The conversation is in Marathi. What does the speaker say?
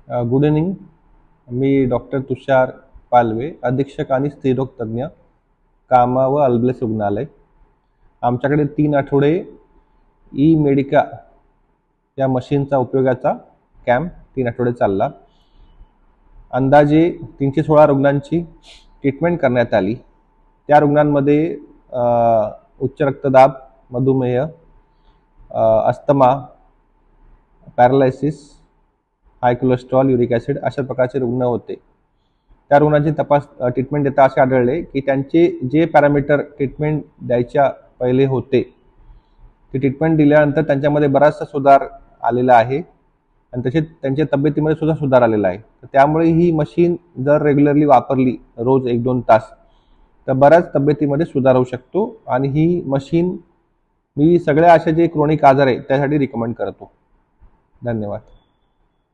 Good evening. मी डॉक्टर तुषार पालवे, अधीक्षक आणि स्त्रीरोग तज्ज्ञ, कामा व अल्ब्लेस रुग्णालय. आमच्याकडे 3 आठवडे ई मेडिका या मशीनचा उपयोगाचा कॅम्प 3 आठवडे चालला. अंदाजे 316 रुग्णांची ट्रीटमेंट करण्यात आली. त्या रुग्णांमध्ये उच्च रक्तदाब, मधुमेह, अस्थमा, पॅरालायसिस, हाय कोलेस्ट्रॉल, युरिक ॲसिड अशा प्रकारचे रुग्ण होते. त्या रुग्णांची ट्रीटमेंट देता असे आढळले की त्यांचे जे पॅरामीटर ट्रीटमेंट द्यायच्या पहिले होते ते ट्रीटमेंट दिल्यानंतर त्यांच्यामध्ये बराचसा सुधार आलेला आहे आणि तसेच त्यांच्या तब्येतीमध्ये सुद्धा सुधार आलेला आहे. त्यामुळे ही मशीन जर रेग्युलरली वापरली रोज 1-2 तास तर बऱ्याच तब्येतीमध्ये सुधार होऊ शकतो आणि ही मशीन मी सगळ्या अशा जे क्रोनिक आजार आहे त्यासाठी रिकमेंड करतो. धन्यवाद.